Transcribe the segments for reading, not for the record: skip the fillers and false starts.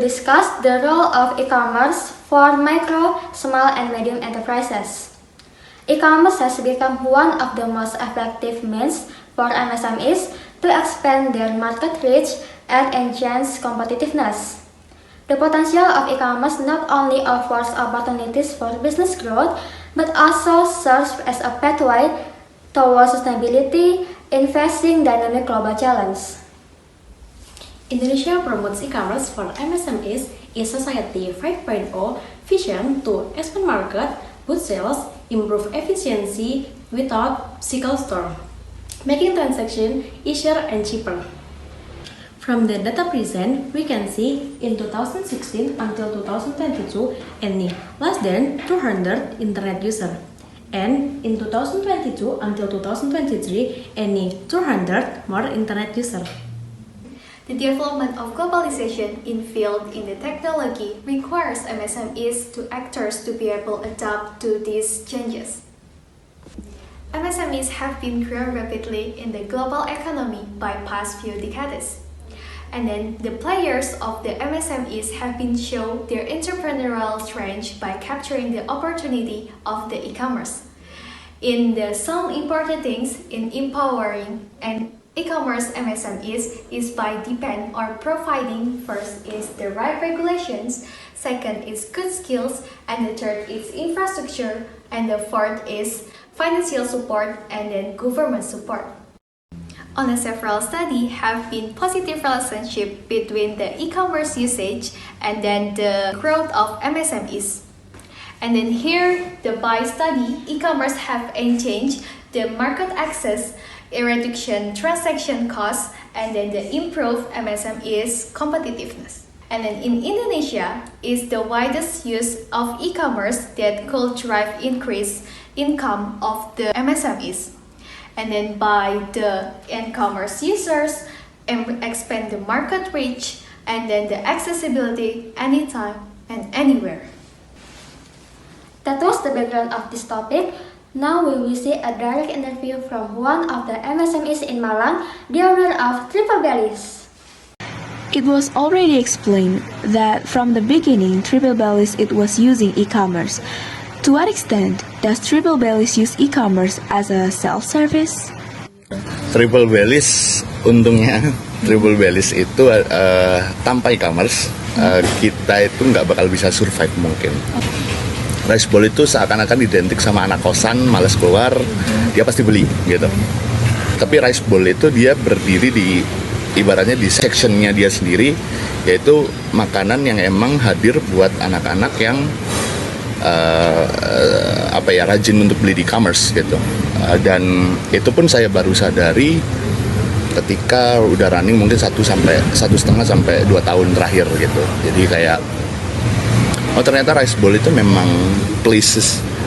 discuss the role of e-commerce for micro, small, and medium enterprises. E-commerce has become one of the most effective means for MSMEs to expand their market reach and enhance competitiveness. The potential of e-commerce not only offers opportunities for business growth, but also serves as a pathway towards sustainability in facing dynamic global challenges. Indonesia promotes e-commerce for MSMEs in Society 5.0 vision to expand market, boost sales, improve efficiency without physical store, making transaction easier and cheaper. From the data present, we can see in 2016 until 2022, any less than 200 internet user. And in 2022 until 2023, any 200 more internet user. The development of globalization in field in the technology requires MSMEs to actors to be able to adapt to these changes. MSMEs have been growing rapidly in the global economy by past few decades. And then the players of the MSMEs have been shown their entrepreneurial strength by capturing the opportunity of the e-commerce. In the some important things in empowering and e-commerce MSMEs is by depend or providing first is the right regulations, second is good skills, and the third is infrastructure, and the fourth is financial support and then government support. On a several studies have been positive relationship between the e-commerce usage and then the growth of MSMEs. And then here, the by study, e-commerce have changed the market access, a reduction transaction costs, and then the improve MSMEs competitiveness. And then in Indonesia is the widest use of e-commerce that could drive increase income of the MSMEs. And then by the e-commerce users, expand the market reach, and then the accessibility anytime and anywhere. That was the background of this topic. Now we will see a direct interview from one of the MSMEs in Malang, the owner of Triple Bellies. It was already explained that from the beginning, Triple Bellies it was using e-commerce. To what extent does Triple Bellies use e-commerce as a self-service? Triple Bellies, untungnya Triple Bellies itu tanpa e-commerce kita itu nggak bakal bisa survive mungkin. Rice bowl itu seakan-akan identik sama anak kosan, malas keluar, dia pasti beli gitu. Tapi rice bowl itu dia berdiri di ibaratnya di sectionnya dia sendiri, yaitu makanan yang emang hadir buat anak-anak yang rajin untuk beli di e-commerce gitu. Dan itu pun saya baru sadari ketika udah running mungkin 1,5 sampai 2 tahun terakhir gitu. Jadi kayak ternyata rice bowl itu memang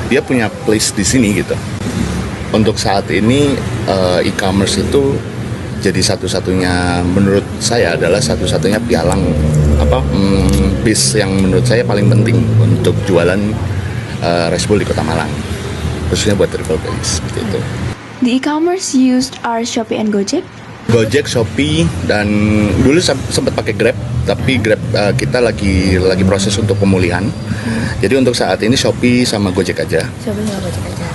dia punya place di sini gitu. Untuk saat ini e-commerce itu jadi satu-satunya, menurut saya adalah satu-satunya pialang piece yang menurut saya paling penting untuk jualan rice bowl di Kota Malang, khususnya buat Triple Bellies seperti itu. The e-commerce used are Shopee and Gojek? Gojek, Shopee, dan dulu sempat pakai Grab, tapi Grab kita lagi proses untuk pemulihan. Jadi untuk saat ini Shopee sama Gojek aja.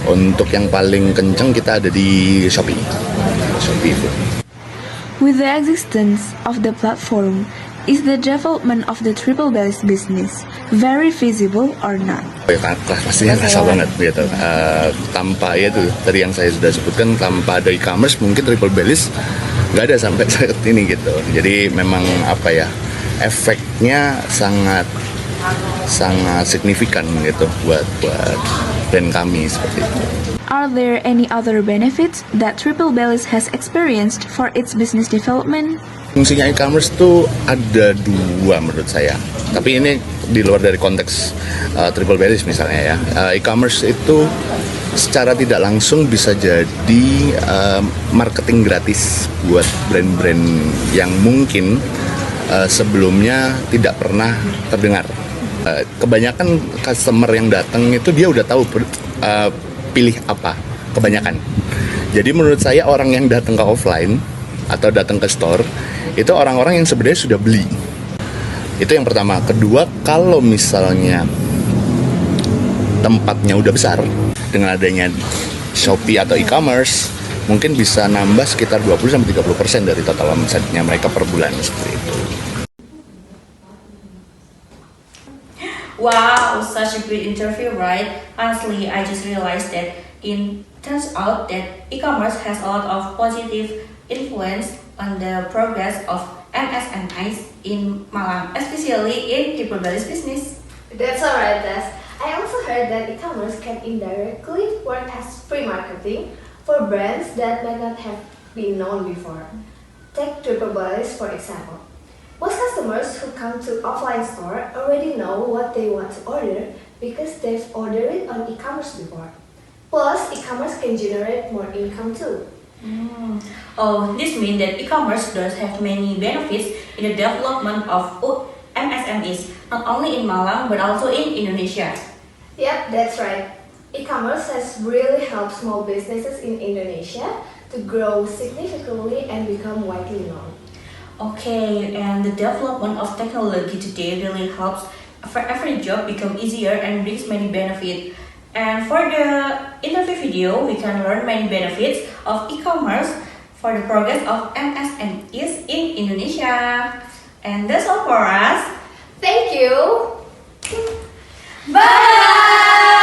Untuk yang paling kenceng kita ada di Shopee. Shopee itu. With the existence of the platform, is the development of the Triple Bellies business very feasible or not? Pastinya rasa banget gitu. Tanpa itu tadi yang saya sudah sebutkan, tanpa ada e-commerce mungkin Triple Bellies nggak ada sampai saat ini gitu. Jadi memang efeknya sangat signifikan gitu buat brand kami seperti itu. Are there any other benefits that Triple Bellies has experienced for its business development? Fungsinya e-commerce tuh ada 2 menurut saya. Tapi ini di luar dari konteks Triple Bellies misalnya ya. E-commerce itu secara tidak langsung bisa jadi marketing gratis buat brand-brand yang mungkin sebelumnya tidak pernah terdengar. Kebanyakan customer yang datang itu dia udah tahu pilih apa, kebanyakan. Jadi menurut saya orang yang datang ke offline atau datang ke store itu orang-orang yang sebenarnya sudah beli. Itu yang pertama. Kedua, kalau misalnya tempatnya udah besar, dengan adanya Shopee atau e-commerce, mungkin bisa nambah sekitar 20-30% dari total omsetnya mereka per bulan, seperti itu. Wow, such a great interview, right? Honestly, I just realized that it turns out that e-commerce has a lot of positive influence on the progress of MSMEs in Malang, especially in Triple Ballis business. That's alright, Des. I also heard that e-commerce can indirectly work as free marketing for brands that might not have been known before. Take Triple Ballis for example. Most customers who come to offline store already know what they want to order because they've ordered it on e-commerce before. Plus, e-commerce can generate more income too. Oh, this means that e-commerce does have many benefits in the development of MSMEs, not only in Malang but also in Indonesia. Yep, that's right. E-commerce has really helped small businesses in Indonesia to grow significantly and become widely known. Okay, and the development of technology today really helps for every job become easier and brings many benefits. And for the interview video, we can learn many benefits of e-commerce for the progress of MSMEs in Indonesia. And that's all for us. Thank you! Bye!